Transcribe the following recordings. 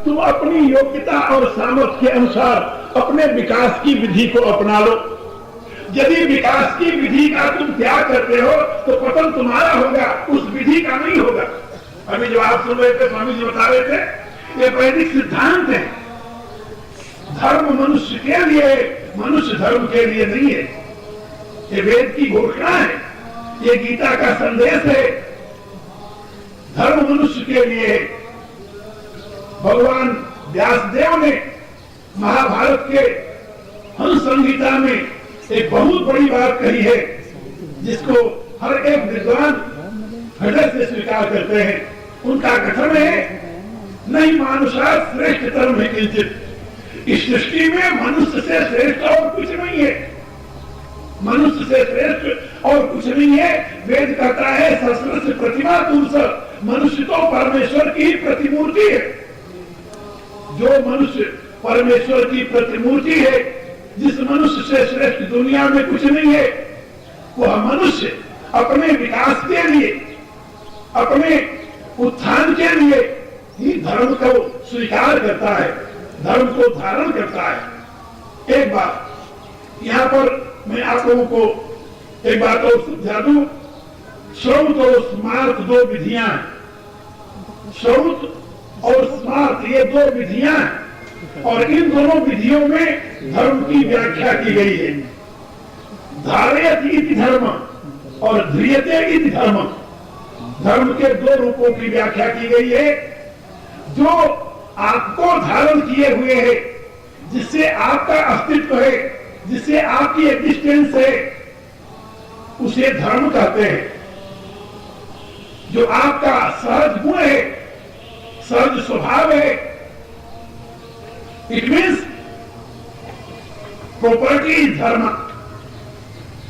तुम अपनी योग्यता और सामर्थ्य के अनुसार अपने विकास की विधि को अपना लो। यदि विकास की विधि का तुम त्याग करते हो तो पतन तुम्हारा होगा, उस विधि का नहीं होगा। अभी जो आप सुन रहे थे, स्वामी जी बता रहे थे, ये वैदिक सिद्धांत है। धर्म मनुष्य के लिए, मनुष्य धर्म के लिए नहीं है। ये वेद की घोषणा है, ये गीता का संदेश है। धर्म मनुष्य के लिए है। भगवान व्यासदेव ने महाभारत के हंस संहिता में एक बहुत बड़ी बात कही है, जिसको हर एक विद्वान हृदय से स्वीकार करते हैं। उनका कथन है, नहीं मानुषा श्रेष्ठ धर्म है किंचित। इस सृष्टि में मनुष्य से श्रेष्ठ और कुछ नहीं है। मनुष्य से श्रेष्ठ और कुछ नहीं है। वेद कहता है, सस्रस्य प्रतिमा पुरुष, मनुष्य तो परमेश्वर की ही प्रतिमूर्ति है। जो मनुष्य परमेश्वर की प्रतिमूर्ति है, जिस मनुष्य से श्रेष्ठ दुनिया में कुछ नहीं है, वह मनुष्य अपने विकास के लिए, अपने उत्थान के लिए ही धर्म को स्वीकार करता है, धर्म को धारण करता है। एक बात यहाँ पर मैं आप लोगों को एक बात और समझा दूं। श्रौत और स्मार्त दो विधियां हैं। श्रौत और स्मार्त ये दो विधियां हैं, और इन दोनों विधियों में धर्म की व्याख्या की गई है। धारयत इति धर्म और ध्रियते इति धर्म, धर्म के दो रूपों की व्याख्या की गई है। जो आपको धारण किए हुए है, जिससे आपका अस्तित्व है, जिससे आपकी एग्जिस्टेंस है, उसे धर्म कहते हैं। जो आपका सहज गुण है, सहज स्वभाव है, it means property is dharma.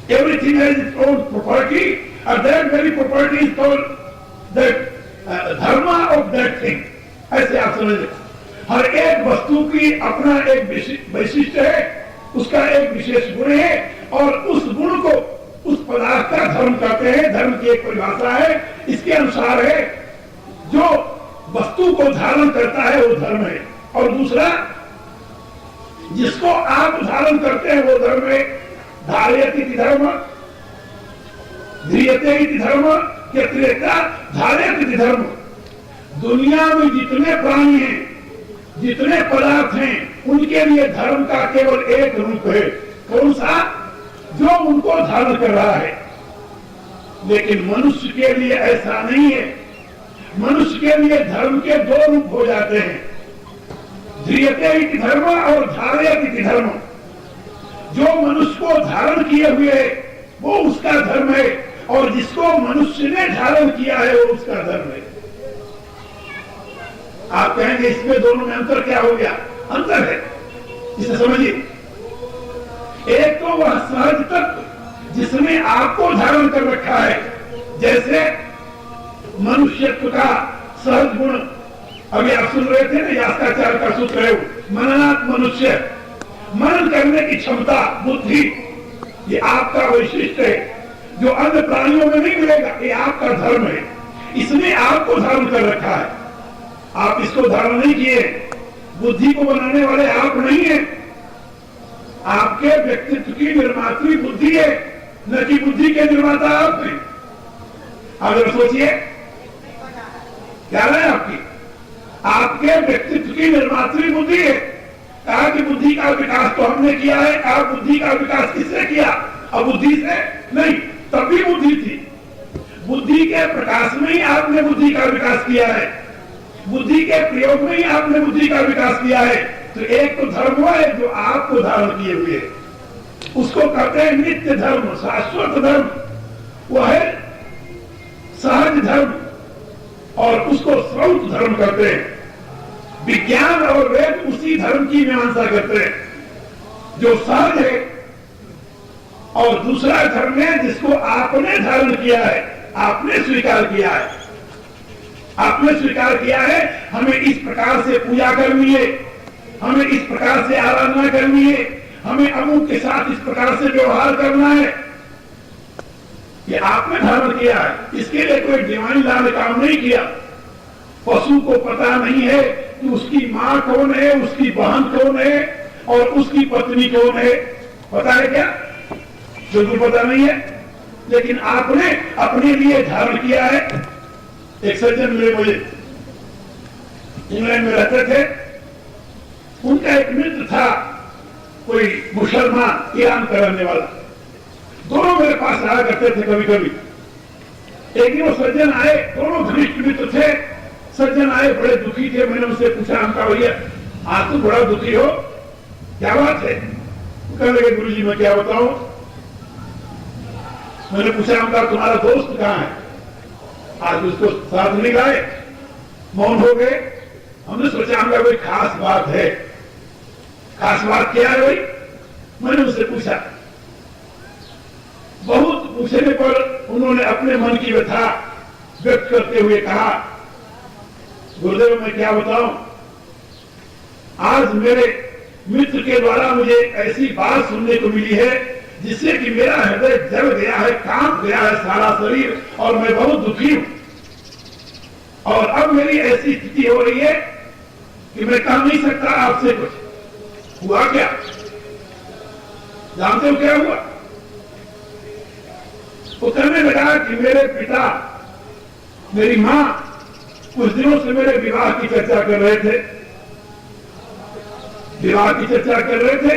Everything has its own property, and that very property is called the dharma of that thing. ऐसे आप समझ, हर एक वस्तु की अपना एक वैशिष्ट है, उसका एक विशेष गुण है, और उस गुण को, उस पदार्थ का धर्म कहते हैं। धर्म की एक परिभाषा है, इसके अनुसार है जो वस्तु को धारण करता है वो धर्म है, और दूसरा जिसको आप धारण करते हैं वो धर्म है। धारयति इति धर्म, ध्रियते इति धर्म, धारयति इति धर्म। दुनिया में जितने प्राणी हैं, जितने पदार्थ हैं, उनके लिए धर्म का केवल एक रूप है। कौन सा? जो उनको धारण कर रहा है। लेकिन मनुष्य के लिए ऐसा नहीं है। मनुष्य के लिए धर्म के दो रूप हो जाते हैं, ध्रियते इति धर्म और धारयति इति धर्म। जो मनुष्य को धारण किए हुए है वो उसका धर्म है, और जिसको मनुष्य ने धारण किया है वो उसका धर्म है। आप कहेंगे इसमें दोनों में अंतर क्या हो गया? अंतर है, इसे समझिए। एक तो वह सहज तत्व जिसने आपको धारण कर रखा है, जैसे मनुष्यत्व का सहज गुण। अभी आप सुन रहे थे ना, यास्काचार्य का सूत्र है, मननात् मनुष्य, मनन करने की क्षमता, बुद्धि, ये आपका वैशिष्ट है, जो अन्य प्राणियों में नहीं मिलेगा। ये आपका धर्म है, इसने आपको धारण कर रखा है। आप इसको धारण नहीं किए। बुद्धि को बनाने वाले आप नहीं है, आपके व्यक्तित्व की निर्मात्री बुद्धि है, न कि बुद्धि के निर्माता आप हैं। अगर सोचिए क्या है आपकी, आपके व्यक्तित्व की निर्मात्री बुद्धि है। कहा कि बुद्धि का विकास तो हमने किया है। कहा बुद्धि का विकास किससे किया? अबुद्धि से नहीं, तभी बुद्धि थी। बुद्धि के प्रकाश में ही आपने बुद्धि का विकास किया है, बुद्धि के प्रयोग में ही आपने बुद्धि का विकास किया है। तो एक तो धर्म हुआ है जो आपको धारण किए हुए है, उसको कहते हैं नित्य धर्म, शाश्वत धर्म, वह है सहज धर्म, और उसको श्रौत धर्म कहते हैं। विज्ञान और वेद उसी धर्म की मीमांसा करते हैं जो सहज है, और दूसरा धर्म है जिसको आपने धारण किया है, आपने स्वीकार किया है। आपने स्वीकार किया है हमें इस प्रकार से पूजा करनी है, हमें इस प्रकार से आराधना करनी है, हमें अमुक के साथ इस प्रकार से व्यवहार करना है। ये आपने धारण किया है, इसके लिए कोई डिवाइन लॉ ने काम नहीं किया। पशु को पता नहीं है कि उसकी मां कौन है, उसकी बहन कौन है और उसकी पत्नी कौन है? पता है क्या? बिल्कुल पता नहीं है। लेकिन आपने अपने लिए धारण किया है। एक सज्जन मिले मुझे, इंग्लैंड में रहते थे। उनका एक मित्र था, कोई मुसलमान, ईरान का रहने वाला। दोनों मेरे पास आया करते थे कभी कभी। एक दिन वो सज्जन आए, दोनों घनिष्ठ मित्र थे। सज्जन आए, बड़े दुखी थे। मैंने उनसे पूछा, हमका भैया आज तो बड़ा दुखी हो, क्या बात है? कहने लगे, गुरुजी मैं क्या बताऊं। मैंने पूछा, हमका तुम्हारा दोस्त कहां है? आज उसको साथ नहीं लाए, मौन हो गए। हमने सोचा हमका कोई खास बात है। खास बात क्या है भाई? मैंने उनसे पूछा। बहुत पूछने पर उन्होंने अपने मन की व्यथा व्यक्त करते हुए कहा, गुरुदेव मैं क्या बताऊं, आज मेरे मित्र के द्वारा मुझे ऐसी बात सुनने को मिली है जिससे कि मेरा हृदय जल गया है, कांप गया है सारा शरीर, और मैं बहुत दुखी हूं। और अब मेरी ऐसी स्थिति हो रही है कि मैं कह नहीं सकता आपसे कुछ। हुआ क्या? जानते हो क्या हुआ? वो कहने लगा कि मेरे पिता, मेरी मां कुछ दिनों से मेरे विवाह की चर्चा कर रहे थे। विवाह की चर्चा कर रहे थे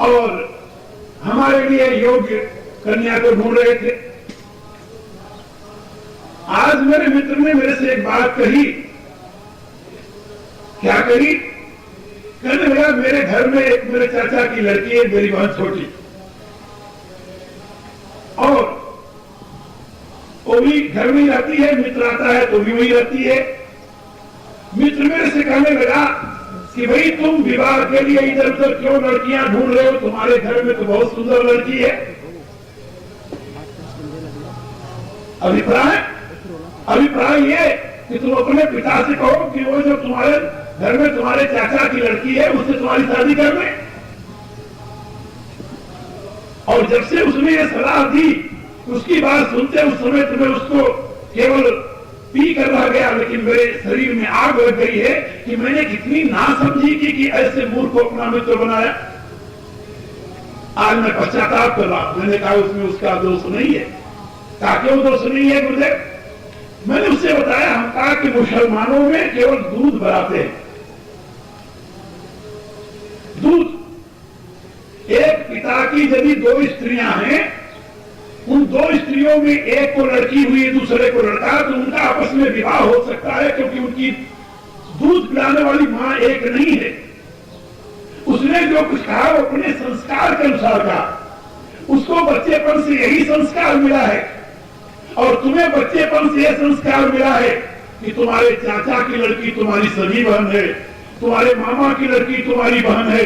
और हमारे लिए योग्य कन्या को ढूंढ रहे थे। आज मेरे मित्र ने मेरे से एक बात कही। क्या कही? कहने लगा, मेरे घर में एक मेरे चाचा की लड़की है, मेरी बहन छोटी, और वो भी घर में रहती है। मित्र आता है तो भी वही रहती है। मित्र मेरे से कहने लगा कि भाई तुम विवाह के लिए इधर उधर क्यों लड़कियां ढूंढ रहे हो? तुम्हारे घर में तो बहुत सुंदर लड़की है। अभिप्राय ये कि तुम अपने पिता से कहो कि वो जो तुम्हारे घर में तुम्हारे चाचा की लड़की है उससे तुम्हारी शादी कर ले। और जब से उसने ये सलाह दी, उसकी बात सुनते उस समय तुम्हें उसको केवल पी कर रह गया, लेकिन मेरे शरीर में आग लग गई है कि मैंने कितनी नासमझी की कि ऐसे मूर्ख को अपना मित्र बनाया। आज मैं पश्चाताप कर रहा हूं। मैंने कहा उसमें उसका दोष नहीं है। कहा क्यों दोष नहीं है गुरुदेव? मैंने उससे बताया, हम कहा कि मुसलमानों में केवल दूध बनाते हैं। दूध। एक पिता की यदि दो स्त्रियां हैं, उन दो स्त्रियों में एक को लड़की हुई, दूसरे को लड़का, तो उनका आपस में विवाह हो सकता है, क्योंकि उनकी दूध पिलाने वाली मां एक नहीं है। उसने जो कुछ कहा वो अपने संस्कार के अनुसार कहा। उसको बच्चेपन से यही संस्कार मिला है, और तुम्हें बच्चेपन से यह संस्कार मिला है कि तुम्हारे चाचा की लड़की तुम्हारी सगी बहन है, तुम्हारे मामा की लड़की तुम्हारी बहन है,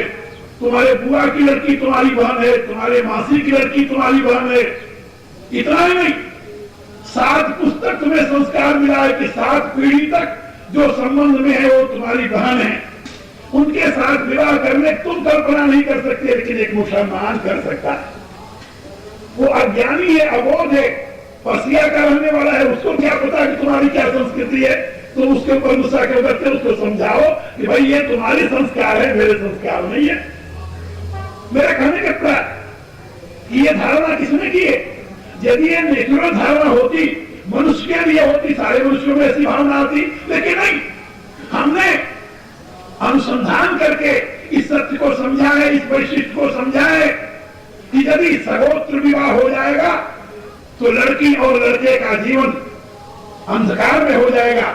तुम्हारे बुआ की लड़की तुम्हारी बहन है, तुम्हारे मासी की लड़की तुम्हारी बहन है। इतना ही नहीं, 7 पुस्तक तुम्हें संस्कार मिला है कि 7 पीढ़ी तक जो संबंध में है वो तुम्हारी बहन है। उनके साथ विवाह करने तुम कल्पना नहीं कर सकते, लेकिन एक मुसलमान कर सकता है। वो अज्ञानी है, अबोध है, पर्सिया का रहने वाला है। उसको क्या पता कि तुम्हारी क्या संस्कृति है? तुम उसके ऊपर गुस्सा क्यों करते? उसको समझाओ कि भाई ये तुम्हारे संस्कार है, मेरे संस्कार नहीं है। मेरा कहने का प्रयास, ये धारणा किसने की है? यदि ये नेचुरल धारणा होती, मनुष्य के लिए होती, सारे मनुष्यों में ऐसी भावना आती, लेकिन नहीं। हमने अनुसंधान करके इस सत्य को समझा है, इस वैशिष्ट को समझा है कि यदि सगोत्र विवाह हो जाएगा तो लड़की और लड़के का जीवन अंधकार में हो जाएगा।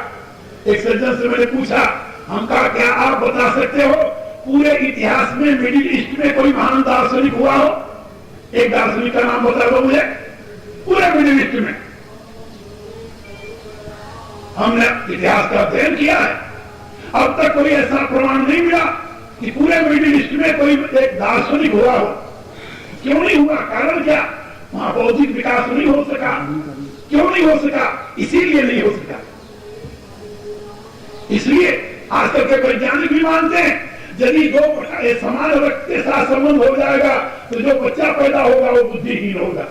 एक सज्जन से मैंने पूछा, हम कहा क्या आप बता सकते हो पूरे इतिहास में मिडिल ईस्ट में कोई महान दार्शनिक हुआ हो? एक दार्शनिक का नाम बता दो मुझे, पूरे मिडिल ईस्ट में। हमने इतिहास का अध्ययन किया है, अब तक कोई ऐसा प्रमाण नहीं मिला कि पूरे मिडिल ईस्ट में कोई एक दार्शनिक हुआ हो। क्यों नहीं हुआ? कारण क्या? वहां बौद्धिक विकास नहीं हो सका। क्यों नहीं हो सका? इसीलिए नहीं हो सका। इसलिए आज तक के वैज्ञानिक भी मानते हैं यदि दो समान रक्त के साथ संबंध हो जाएगा तो जो बच्चा पैदा होगा वो बुद्धिहीन होगा।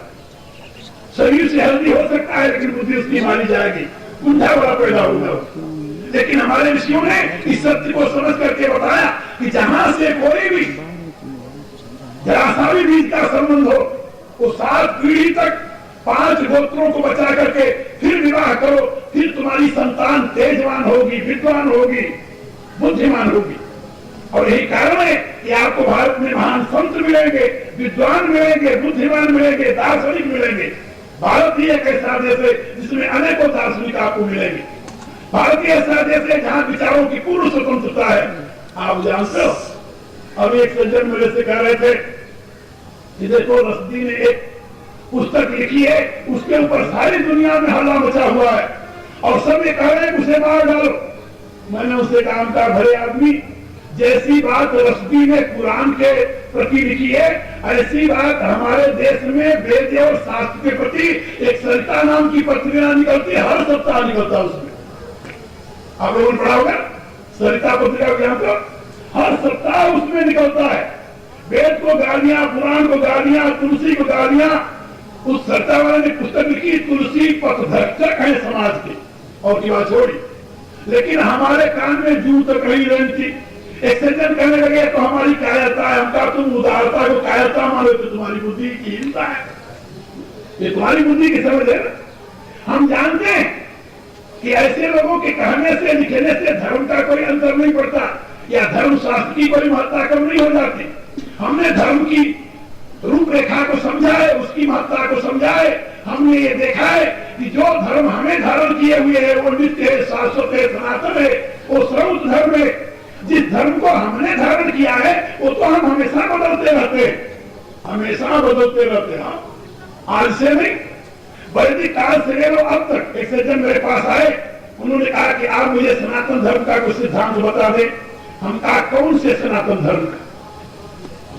शरीर से हेल्दी हो सकता है, लेकिन बुद्धि उसकी मानी जाएगी, गुंडा बड़ा पैदा होगा। लेकिन हमारे ऋषियों ने इस सत्य को समझ करके बताया कि जहां से कोई भी जरा सा भी बीज का संबंध हो, वो 7 पीढ़ी तक 5 गोत्रों को बचा करके फिर विवाह करो, फिर तुम्हारी संतान तेजवान होगी, विद्वान होगी, बुद्धिमान होगी। और यही कारण है कि आपको भारत में महान संत मिलेंगे, विद्वान मिलेंगे, बुद्धिमान मिलेंगे, दार्शनिक मिलेंगे। भारत ही एक ऐसा देश है जिसमें अनेकों दार्शनिक आपको मिलेंगे। भारत ही ऐसा देश है जहां विचारों की पूर्ण स्वतंत्रता है। आप जानते हो, अब एक सज्जन मेरे से कह रहे थे कि देखो रश्दी ने एक पुस्तक लिखी है, उसके ऊपर सारी दुनिया में हल्ला मचा हुआ है और सब ये कह रहे हैं उसे मार डालो। मैंने उसे काम का भरे आदमी, जैसी बात रश्दी ने कुरान के प्रति लिखी है, ऐसी बात हमारे देश में वेद और शास्त्र के प्रति एक सरिता नाम की पत्रिका निकलती है, हर सप्ताह निकलता है। उसमें आप लोगों ने पढ़ा होगा, सरिता पत्रिका को जानते हो, हर सप्ताह उसमें निकलता है। वेद को गालियां, पुराण को गालियां, तुलसी को गालियां। उस सरिता वाले ने पुस्तक लिखी, तुलसी पथभ्रष्टक है समाज की, और की बात छोड़ी, लेकिन हमारे कान में जू तक नहीं रहती थी। एक सज्जन कहने लगे तो हमारी कायरता है, हम कहा तुम उदारता को कायरता मानो तो तुम्हारी बुद्धि की हीनता है, ये तुम्हारी बुद्धि की समझ है ना। हम जानते हैं कि ऐसे लोगों के कहने से लिखने से धर्म का कोई अंतर नहीं पड़ता या धर्म शास्त्र की कोई महत्ता कम नहीं हो जाती। हमने धर्म की रूपरेखा को समझा है, उसकी महत्ता को समझा है। हमने ये देखा है कि जो धर्म हमें धारण किए हुए है वो नित्य है, शाश्वत है, सनातन है, वो सर्वोच्च धर्म है। जिस धर्म को हमने धारण किया है वो तो हम हमेशा बदलते रहते हैं, हमेशा बदलते रहते हैं। आज से नहीं, वैदिक काल से ले लो अब तक। एक सज्जन मेरे पास आए, उन्होंने कहा कि आप मुझे सनातन धर्म का कुछ सिद्धांत बता दें। हम कहा कौन से सनातन धर्म का?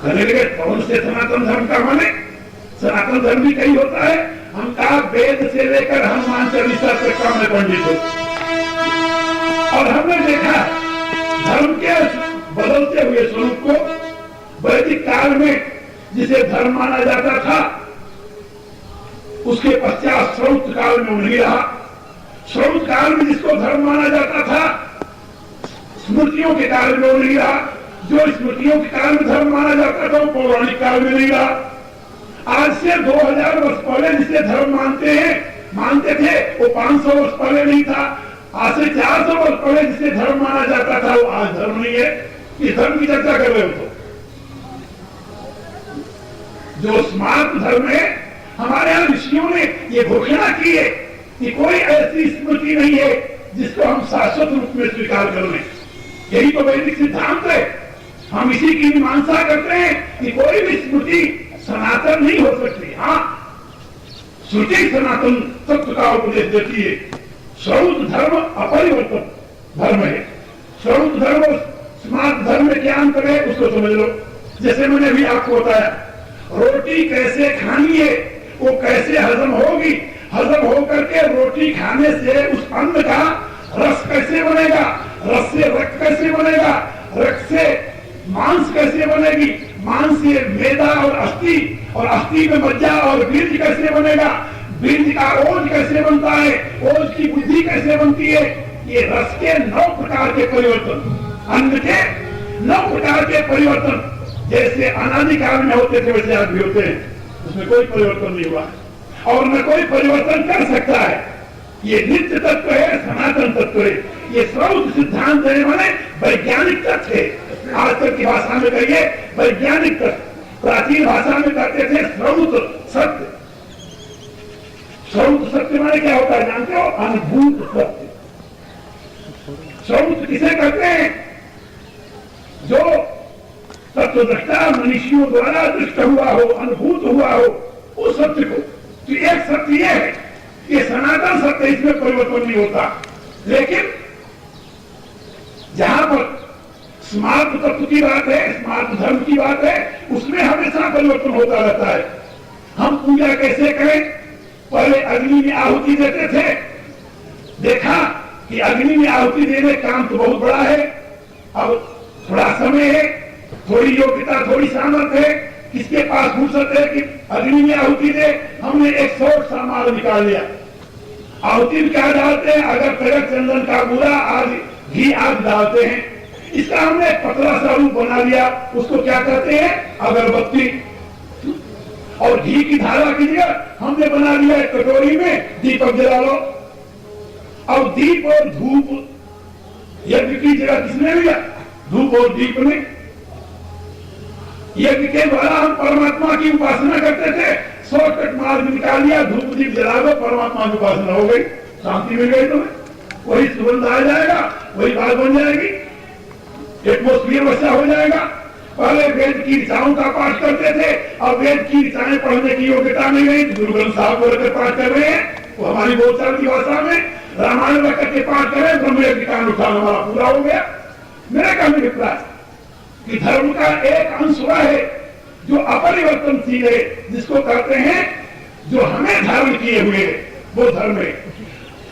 कहने लगे कौन से सनातन धर्म का? माने सनातन धर्म भी कहीं होता है। हम कहा वेद से लेकर हनुमान चालीसा तक का मैं पंडित हूं, और हमने देखा धर्म के बदलते हुए स्वरूप को। वैदिक काल में जिसे धर्म माना जाता था, उसके पश्चात श्रौत काल में नहीं रहा। श्रौत काल में जिसको धर्म माना जाता था, स्मृतियों के काल में वो नहीं रहा। जो स्मृतियों के काल में धर्म माना जाता था वो पौराणिक काल में नहीं रहा। आज से 2000 वर्ष पहले जिसे धर्म मानते थे वो 500 वर्ष पहले नहीं था। आज से 400 वर्ष पहले जिसे धर्म माना जाता था वो आज धर्म नहीं है। ये धर्म की चर्चा कर रहे हो तो जो स्मार्ट धर्म है, हमारे यहाँ ऋषियों ने ये घोषणा की है कि कोई ऐसी स्मृति नहीं है जिसको हम शाश्वत रूप में स्वीकार कर लें। यही तो वैदिक सिद्धांत है। हम इसी की मीमांसा करते हैं कि कोई भी स्मृति सनातन नहीं हो सकती। हाँ, श्रुति सनातन तत्व का उपदेश देती है। श्रौत धर्म अपरिवर्तन धर्म है। श्रौत धर्म और स्मार्ट धर्म में क्या अंतर है उसको समझ लो। जैसे मैंने अभी आपको बताया, रोटी कैसे खानी है, वो कैसे हजम होगी, हजम होकर के रोटी खाने से उस अन्न का रस कैसे बनेगा, रस से रक्त कैसे बनेगा, रक्त से मांस कैसे बनेगी, मांस से मेदा और अस्थि, और अस्थि में मज्जा और बीज कैसे बनेगा, बीज का ओज कैसे बनता है, ओज की बुद्धि कैसे बनती है। ये रस के 9 प्रकार के परिवर्तन, अन्न के 9 प्रकार के परिवर्तन जैसे अनादिकाल में होते थे वैसे आज भी होते हैं। उसमें कोई परिवर्तन नहीं हुआ है और न कोई परिवर्तन कर सकता है। ये नित्य तत्व है, सनातन तत्व है। ये श्रौत सिद्धांत देने वाले वैज्ञानिक तत्व है। आज तक की भाषा में कहिए वैज्ञानिक तत्व। प्राचीन भाषा में कहते थे श्रौत सत्य। श्रौत सत्य माने क्या होता है जानते हो? अनुभूत सत्य। श्रौत किसे कहते हैं? जो तत्वदृष्टा मनुष्यों द्वारा दृष्ट हुआ हो, अनुभूत हुआ हो, उस सत्य को। तो एक सत्य यह है, ये सनातन सत्य, इसमें परिवर्तन नहीं होता। लेकिन जहां पर स्मार्ट तत्व की बात है, स्मार्ट धर्म की बात है, उसमें हमेशा परिवर्तन होता रहता है। हम पूजा कैसे करें? पहले अग्नि में आहुति देते थे, देखा कि अग्नि में आहुति देने का काम तो बहुत बड़ा है, अब थोड़ा समय है, थोड़ी योग्यता, थोड़ी सामर्थ्य है, किसके पास फुर्सत है कि अग्नि में आहुति दे। हमने एक 100 सामान निकाल लिया, आहुति में क्या डालते हैं? अगर तगक चंदन का बुरा आदि घी आदि डालते हैं। इसका हमने एक पतला सा रूप बना लिया, उसको क्या कहते हैं? अगरबत्ती। और घी की धारा की जगह हमने बना लिया एक कटोरी में दीपक जला लो। और दीप और धूप यज्ञ की जगह किसने लिया? धूप और दीप ने। यज्ञ के द्वारा हम परमात्मा की उपासना करते थे, शॉर्टकट मार्ग निकाल लिया, धूप दीप जला दो, परमात्मा की उपासना हो गई, शांति मिल गई तुम्हें, वही सुगंध आ जाएगा, वही बात बन जाएगी, एटमोस्फियर वैसा हो जाएगा। पहले वेद की ऋचाओं का पाठ करते थे, अब वेद की ऋचाएं पढ़ने की योग्यता नहीं रही, गुरु ग्रंथ साहब बोलकर पाठ कर रहे हैं, वो हमारी बोलचाल की भाषा में रामायण रख करके पाठ करें, ब्रह्म की कान उठाना हमारा पूरा हो गया। मेरा कहने का है कि धर्म का एक अंश हुआ है जो अपरिवर्तनशील है, जिसको कहते हैं जो हमें धारण किए हुए, वो धर्म है।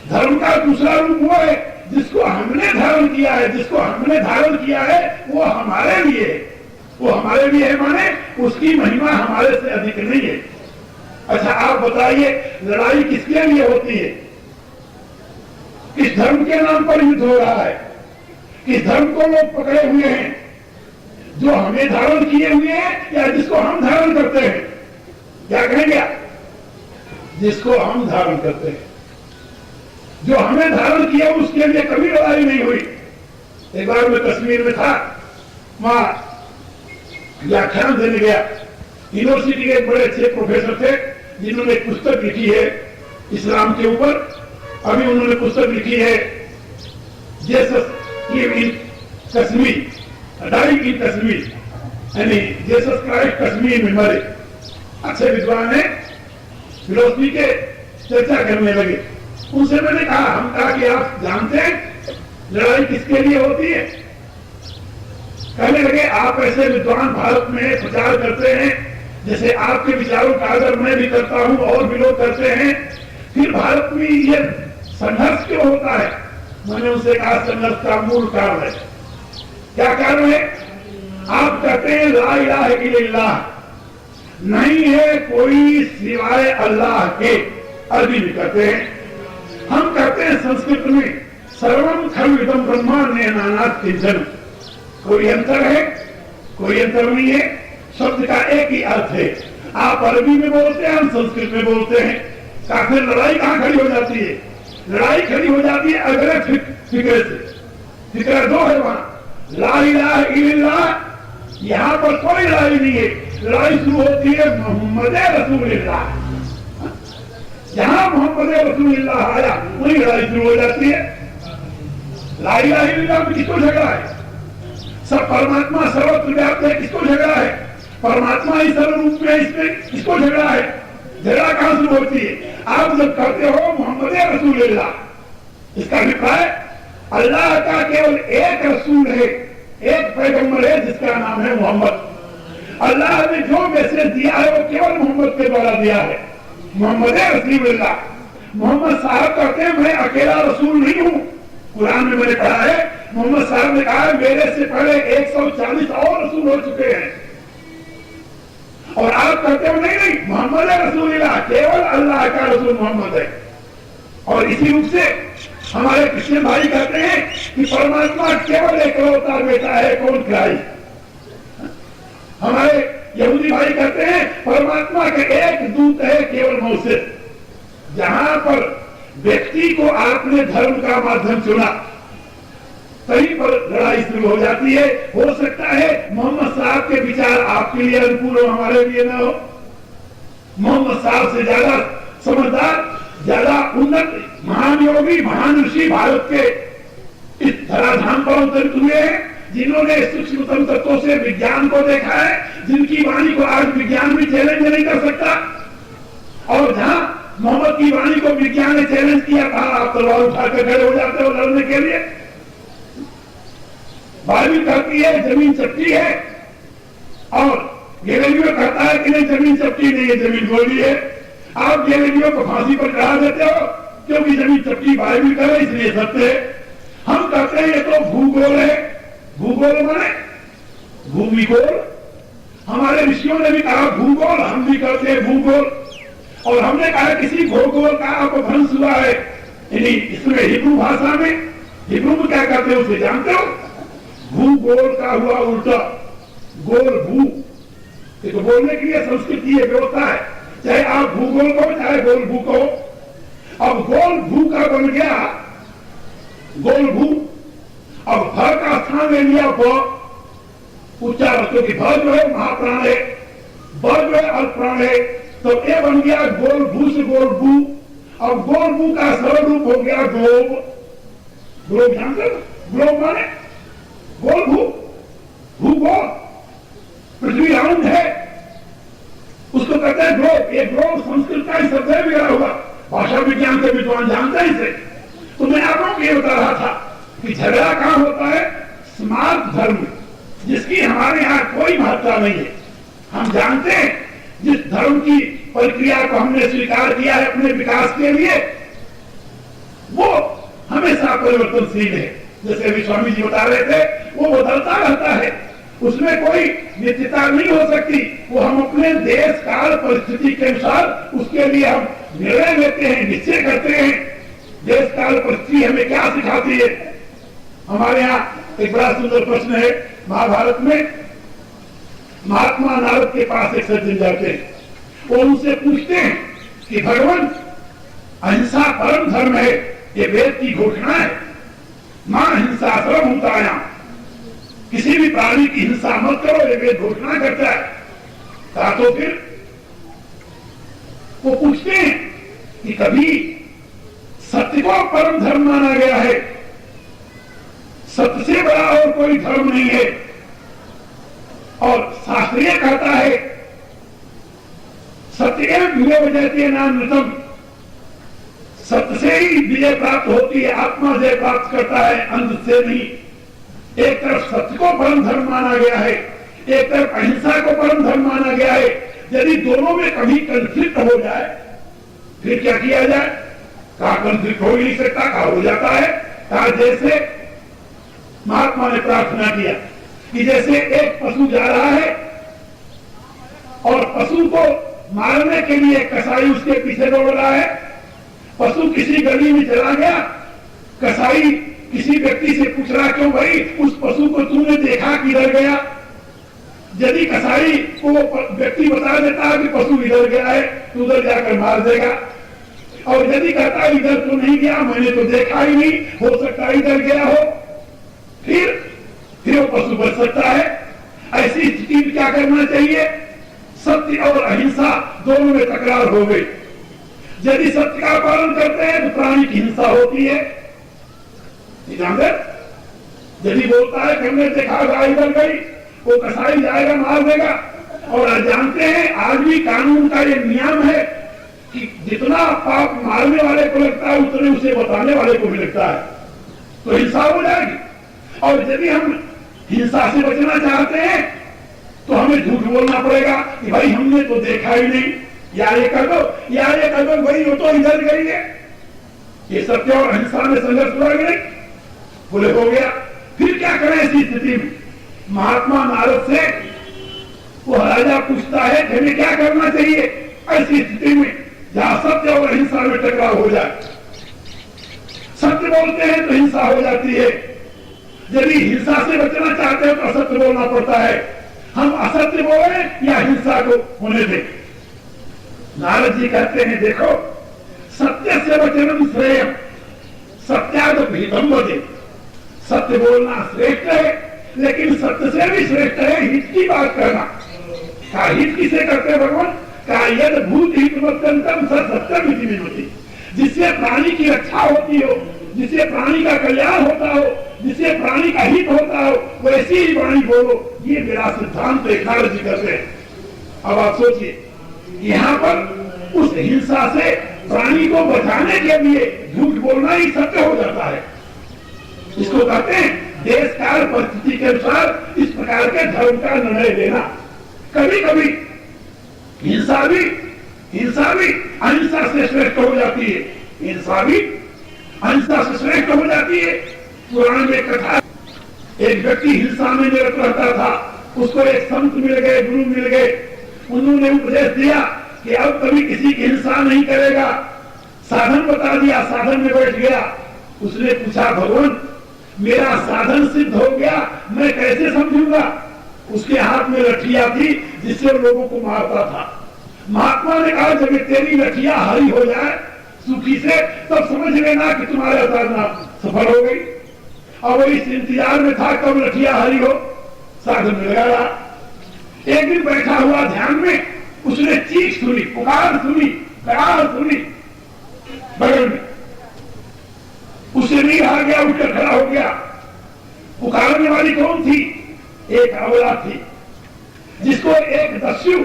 धर्म का दूसरा रूप हुआ है जिसको हमने धारण किया है, जिसको हमने धारण किया है वो हमारे लिए है, वो हमारे लिए है, माने उसकी महिमा हमारे से अधिक नहीं है। अच्छा आप बताइए, लड़ाई किसके लिए होती है? किस धर्म के नाम पर युद्ध हो रहा है? किस धर्म को लोग पकड़े हुए हैं? जो हमें धारण किए हुए हैं या जिसको हम धारण करते हैं? क्या कहेंगे? जिसको हम धारण करते हैं। जो हमें धारण किया उसके लिए कभी लड़ाई नहीं हुई। एक बार मैं कश्मीर में था, वहां व्याख्यान देने गया। यूनिवर्सिटी के एक बड़े अच्छे प्रोफेसर थे जिन्होंने एक पुस्तक लिखी है इस्लाम के ऊपर। अभी उन्होंने पुस्तक लिखी है Jesus in Kashmir, dying in Kashmir, यानी जीसस क्राइस्ट कश्मीर में मरे। अच्छे विद्वान है, फिलोसफी के चर्चा करने लगे। उनसे मैंने कहा कि आप जानते हैं लड़ाई किसके लिए होती है? कहने लगे आप ऐसे विद्वान भारत में प्रचार करते हैं, जैसे आपके विचारों का आदर मैं भी करता हूं और भी लोग करते हैं, फिर भारत में ये संघर्ष क्यों होता है? मैंने उनसे कहा संघर्ष का मूल कारण है। क्या कारण है? आप कहते हैं ला इलाहा इल्लल्लाह, नहीं है कोई सिवाय अल्लाह के, अरबी में कहते हैं। हम कहते हैं संस्कृत में सर्वम खलु ब्रह्मांडे नानात् किंचन। कोई अंतर है? कोई अंतर नहीं है। शब्द का एक ही अर्थ है। आप अरबी में बोलते हैं, हम संस्कृत में बोलते हैं। फिर लड़ाई कहां खड़ी हो जाती है? लड़ाई खड़ी हो जाती है अगले फिक्रे से। फिक्रा दो है वहां, ला इलाहा इल्लल्लाह, यहां पर कोई लड़ाई नहीं है। लड़ाई शुरू होती है मोहम्मद रसूलुल्लाह। जहां मोहम्मद रसूलुल्लाह आया वही लड़ाई शुरू हो जाती है। ला इलाहा इल्लल्लाह में किसको झगड़ा है? सब परमात्मा सर्वत्र व्याप्त है, किसको झगड़ा है? परमात्मा ही सर्वरूप में, इसमें किसको झगड़ा है? झगड़ा कहां शुरू होती है? आप जब कहते हो मोहम्मद रसूलुल्लाह, इसका अभिप्राय अल्लाह का केवल एक रसूल है, एक पैगंबर है जिसका नाम है मोहम्मद। अल्लाह ने जो मैसेज दिया है वो केवल मोहम्मद के द्वारा दिया है, मोहम्मद रसूलुल्लाह। मोहम्मद साहब कहते हैं मैं अकेला रसूल नहीं हूं। कुरान में मैंने पढ़ा है, मोहम्मद साहब ने कहा मेरे से पहले 140 और रसूल हो चुके हैं। और आप कहते हो नहीं नहीं मोहम्मद रसूलुल्लाह, केवल अल्लाह का रसूल मोहम्मद है। और इसी रूप से हमारे क्रिश्चियन भाई कहते हैं कि परमात्मा केवल एकलौता बेटा है, कौन क्राइस्ट। हमारे यहूदी भाई कहते हैं परमात्मा के एक दूत है, केवल मौसेस। जहां पर व्यक्ति को आपने धर्म का माध्यम चुना, कहीं पर लड़ाई शुरू हो जाती है। हो सकता है मोहम्मद साहब के विचार आपके लिए अनुकूल हो, हमारे लिए ना हो। मोहम्मद साहब से ज्यादा समझदार, ज्यादा उन्नत महान योगी, महान ऋषि भारत के इस धराधाम पर अवतरित हुए हैं, जिन्होंने सूक्ष्म तत्वों से विज्ञान को देखा है, जिनकी वाणी को आज विज्ञान भी चैलेंज नहीं कर सकता। और जहां मोहम्मद की वाणी को विज्ञान ने चैलेंज किया, कहा आप तलवार उठाकर खड़े हो जाते हो लड़ने के लिए। बाइबिल कहती है जमीन चपटी है, और गैलीलियो कहता है कि नहीं जमीन चपटी नहीं है, जमीन गोली है। आप गैलीलियो को फांसी पर चढ़ा देते हो क्योंकि जमीन चपटी बाइबिल करे, इसलिए सत्य है। हम कहते हैं ये तो भूगोल है। भूगोल माने भूमिगोल। हमारे ऋषियों ने भी कहा भूगोल, हम भी कहते हैं भूगोल। और हमने कहा किसी भूगोल का अपभ्रंश हुआ है, यानी इसमें हिब्रू भाषा में, हिब्रू में क्या कहते हैं उसे जानते हो? भूगोल का हुआ उल्टा, गोल भू। तो बोलने के लिए संस्कृति ये व्यवस्था है, चाहे आप भूगोल को चाहे गोल भू को। अब गोल भू का बन गया गोल भू, अब भ का स्थान ले लिया ब, उच्चारण की भ जो है महाप्राण है, ब जो है अल्पप्राण है, तो ये बन गया गोल भू से गोल भू। अब गोल भू का सरल रूप हो गया ग्लोब। ग्लोब जानते हो? ग्लोब माने गोल भू, भूगोल, पृथ्वी राउंड है, उसको कहते हैं ग्लोब। ये ग्लोब संस्कृत का ही शब्द है, बिगड़ा हुआ, भाषा विज्ञान के विद्वान जानते हैं इसे। तो मैं आप लोगों को ये बता रहा था कि झगड़ा कहां होता है? स्मार्ट धर्म, जिसकी हमारे यहां कोई महत्ता नहीं है। हम जानते हैं जिस धर्म की प्रक्रिया को हमने स्वीकार किया है अपने विकास के लिए, वो हमेशा परिवर्तनशील है। जैसे अभी स्वामी जी बता रहे थे, वो बदलता रहता है, उसमें कोई नित्यता नहीं हो सकती। वो हम अपने देश काल परिस्थिति के अनुसार उसके लिए हम निर्णय लेते हैं, निश्चय करते हैं। देश काल परिस्थिति हमें क्या सिखाती है? हमारे यहाँ एक बड़ा सुंदर प्रश्न है, महाभारत में महात्मा नारद के पास एक सज्जन जाते हैं और उनसे पूछते हैं कि भगवान, अहिंसा परम धर्म है, ये वेद की घोषणा है, मां हिंसा सर्व भूतायां, किसी भी प्राणी की हिंसा मत करो, ये वेद घोषणा करता है। कहा तो फिर वो पूछते हैं कि कभी सत्य को परम धर्म माना गया है? सत्य से बड़ा और कोई धर्म नहीं है। और शास्त्रीय कहता है सत्य विजय विजयते नाम नृतम, सत्य से ही विजय प्राप्त होती है, आत्मा जय प्राप्त करता है, अंध से नहीं। एक तरफ सत्य को परम धर्म माना गया है, एक तरफ अहिंसा को परम धर्म माना गया है। यदि दोनों में कभी कंफ्लिक्ट हो जाए फिर क्या किया जाए? कहा कंफ्लिक्ट हो ही नहीं सकता, कहा हो जाता है। कहा जैसे महात्मा ने प्रार्थना किया कि जैसे एक पशु जा रहा है और पशु को मारने के लिए कसाई उसके पीछे दौड़ रहा है, पशु किसी गली में चला गया, कसाई किसी व्यक्ति से पूछ रहा क्यों भाई उस पशु को तूने देखा किधर गया? यदि कसाई को व्यक्ति बता देता है कि पशु इधर गया है तो उधर जाकर मार देगा, और यदि कहता है इधर तो नहीं गया, मैंने तो देखा ही नहीं, हो सकता है इधर गया हो, फिर वो पशु बच सकता है। ऐसी स्थिति में क्या करना चाहिए? सत्य और अहिंसा दोनों में तकरार हो गई। यदि सत्य का पालन करते हैं तो प्राणी की हिंसा होती है। यदि बोलता है कि हमने देखा गाय इधर गई, वो कसाई जाएगा मार देगा। और जानते हैं आज भी कानून का ये नियम है कि जितना पाप मारने वाले को लगता है उतने उसे बताने वाले को भी लगता है, तो हिंसा हो जाएगी। और यदि हम हिंसा से बचना चाहते हैं तो हमें झूठ बोलना पड़ेगा कि भाई हमने तो देखा ही नहीं, या ये कर दो या ये कर दो, भाई वो तो इधर गई है। ये सत्य और अहिंसा में संघर्ष हुआ कि नहीं? बोले हो गया। फिर क्या करें ऐसी स्थिति में? महात्मा नारद से वो राजा पूछता है कि हमें क्या करना चाहिए ऐसी स्थिति में जहां सत्य और अहिंसा में टकराव हो जाए। सत्य बोलते हैं तो हिंसा हो जाती है, यदि हिंसा से बचना चाहते हैं तो असत्य बोलना पड़ता है। हम असत्य बोले या हिंसा को होने दें? नारद जी कहते हैं देखो, सत्य से वचनम श्रेय सत्यागम बदे, सत्य बोलना श्रेष्ठ है, लेकिन सत्य से भी श्रेष्ठ है हित की बात करना। का हित किसे करते हैं भगवान? का यद भूत हित अत्यंतम सत्यम होती, जिससे प्राणी की रक्षा होती हो, जिससे प्राणी का कल्याण होता हो, जिससे प्राणी का हित होता हो, वैसी ही वाणी बोलो। ये मेरा सिद्धांत नारद जी करते हैं। अब आप सोचिए, यहाँ पर उस हिंसा से प्राणी को बचाने के लिए झूठ बोलना ही सत्य हो जाता है। इसको कहते हैं देश काल परिस्थिति के अनुसार इस प्रकार के धर्म का निर्णय लेना। कभी कभी हिंसा भी अहिंसा से श्रेष्ठ हो जाती है, हिंसा भी अहिंसा से श्रेष्ठ हो जाती है। पुराण में कथा, एक व्यक्ति हिंसा में निरत रहता था, उसको एक संत मिल गए, गुरु मिल गए, उन्होंने उपदेश दिया कि अब कभी किसी की हिंसा नहीं करेगा, साधन बता दिया, साधन में बैठ गया। उसने पूछा भगवान मेरा साधन सिद्ध हो गया, मैं कैसे समझूंगा? उसके हाथ में लठिया थी जिससे लोगों को मारता था। महात्मा ने कहा जब तेरी लठिया हरी हो जाए सूखी से, तब समझ लेना कि तुम्हारा साधना सफल हो गई। और वो इस इंतजार में था कब लठिया हरी हो, साधन में लगा रहा। एक दिन बैठा हुआ ध्यान में उसने चीख सुनी, पुकार सुनी, करार सुनी बगल में। उसे नहीं आ गया, उठकर खड़ा हो गया। पुकारने वाली कौन थी? एक अबला थी जिसको एक दस्यु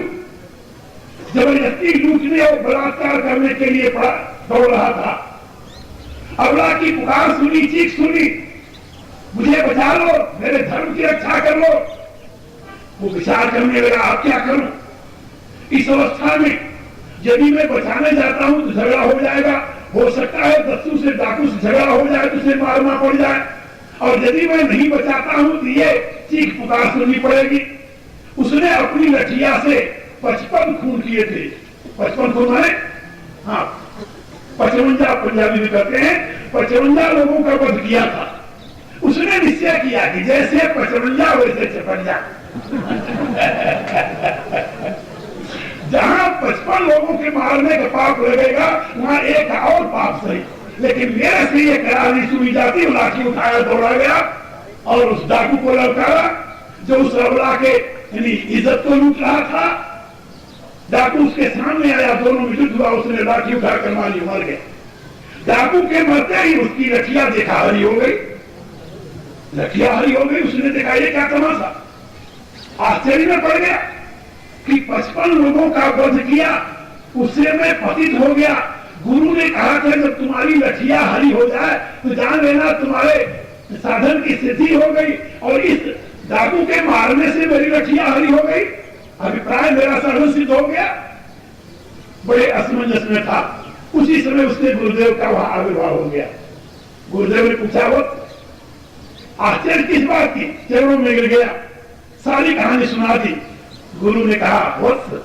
जबरदस्ती लूटने और बलात्कार करने के लिए दौड़ रहा था। अबला की पुकार सुनी, चीख सुनी, मुझे बचा लो, मेरे धर्म की रक्षा कर लो। वो विचार करने लगा अब क्या करूं? इस अवस्था में यदि मैं बचाने जाता हूं तो झगड़ा हो जाएगा, हो सकता है दस्यु से डाकू से झगड़ा हो जाए तो उसे मारना पड़ जाए, और यदि मैं नहीं बचाता हूं तो ये चीख पुकार सुननी पड़ेगी। उसने अपनी लठिया से 55 खून किए थे। 55 खून माने हाँ 55 पंजाबी में कहते हैं, 55 लोगों का वध किया था। उसने निश्चय किया कि जैसे 55 वैसे 56। जहां 55 लोगों के मारने का पाप लगेगा वहां एक और पाप सही, लेकिन मेरे से ये करार नहीं सुनी जाती। लाठी उठाया, दौड़ा गया और उस डाकू को ललकारा जो उस अबला के यानी इज्जत को लूट रहा था। डाकू उसके सामने आया, दोनों में युद्ध हुआ, उसने लाठी उठाकर मारी, मर गया। डाकू के मरते ही उसकी लठिया देखा हरी हो गई, लठिया हरी हो गई। उसने देखा ये क्या तमाशा, आश्चर्य में पड़ गया कि 55 लोगों का वध किया, उससे मैं पतित हो गया। गुरु ने कहा था जब तुम्हारी लठिया हरी हो जाए तो जान लेना तुम्हारे साधन की सिद्धि हो गई, और इस डाकू के मारने से मेरी लठिया हरी हो गई, अभिप्राय मेरा साधन सिद्ध हो गया। बड़े असमंजस में था। उसी समय उसके गुरुदेव का वहां आविर्भाव हो गया। गुरुदेव ने पूछा वो आश्चर्य किस बात की? चरणों में गिर गया, सारी कहानी सुना दी। गुरु ने कहा वत्स,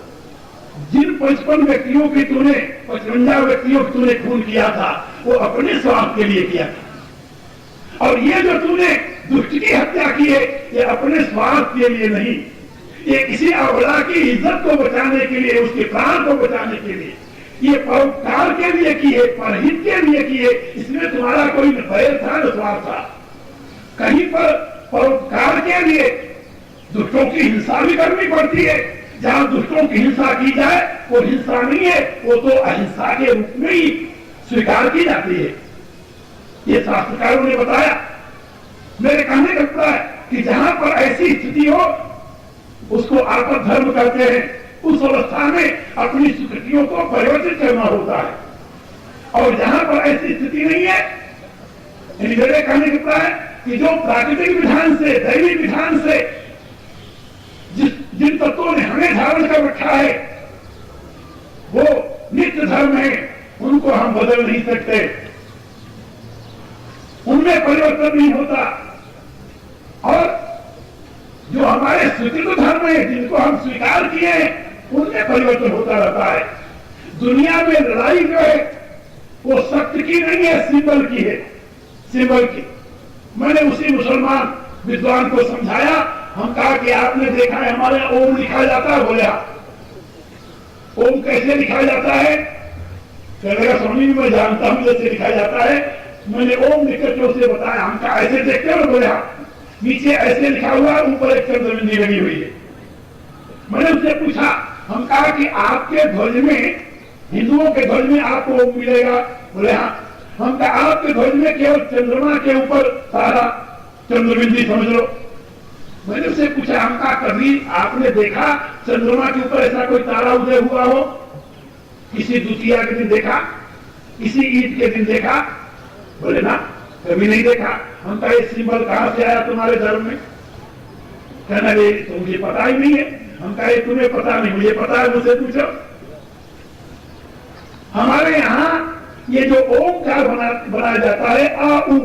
जिन 55 व्यक्तियों की तूने 55 व्यक्तियों की तूने खून किया था वो अपने स्वार्थ के लिए किया था, और ये जो तूने दुष्ट की हत्या की है ये अपने स्वार्थ के लिए नहीं, ये किसी अबला की इज्जत को बचाने के लिए, उसके प्राण को बचाने के लिए, ये परोपकार के लिए की है, परहित के लिए की है। इसमें तुम्हारा कोई भय था न स्वार्थ था। कहीं पर परोपकार के लिए दुष्टों की हिंसा भी करनी पड़ती है। जहां दुष्टों की हिंसा की जाए वो हिंसा नहीं है, वो तो अहिंसा के रूप में ही स्वीकार की जाती है। ये शास्त्रकारों ने बताया। मेरे कहने का मतलब है कि जहां पर ऐसी स्थिति हो उसको आपद धर्म कहते हैं। उस अवस्था में अपनी स्वीकृतियों को परिवर्तित करना होता है, और जहां पर ऐसी स्थिति नहीं है, मेरे कहने का मतलब है कि जो प्राकृतिक विधान से, दैविक विधान से जिन तत्वों ने हमें धारण कर रखा है वो नित्य धर्म है, उनको हम बदल नहीं सकते, उनमें परिवर्तन नहीं होता। और जो हमारे स्वीकृत धर्म है, जिनको हम स्वीकार किए हैं, उनमें परिवर्तन होता रहता है। दुनिया में लड़ाई जो है वो सत्य की नहीं है, सिंबल की है, सिंबल की। मैंने उसी मुसलमान विद्वान को समझाया। हम कहा कि आपने देखा है हमारे यहाँ ओम लिखा जाता है? बोले ओम कैसे लिखा जाता है? कहने स्वामी मैं जानता हूं जैसे लिखा जाता है। मैंने ओम लिखकर के उसे बताया। हम कहा ऐसे देखते हो? बोले नीचे ऐसे लिखा हुआ, ऊपर एक चंद्रबिंदी लगी हुई है। मैंने उससे पूछा, हम कहा कि आपके ध्वज में, हिंदुओं के ध्वज में आपको ओम मिलेगा? बोले हाँ। हम कहा आपके ध्वज में केवल चंद्रमा के ऊपर सारा चंद्रबिंदी समझ लो। मैंने उससे पूछा, हम कहा कभी आपने देखा चंद्रमा के ऊपर ऐसा कोई तारा उदय हुआ हो? किसी द्वितीया के दिन देखा? किसी ईद के दिन देखा? बोले ना, कभी नहीं देखा। हम कहा ये सिंबल कहां से आया तुम्हारे धर्म में? कहना ये तो मुझे पता ही नहीं है। हम कहा तुम्हें पता नहीं, मुझे पता है, मुझसे पूछो। हमारे यहाँ ये जो ओमकार बनाया जाता है, आ उ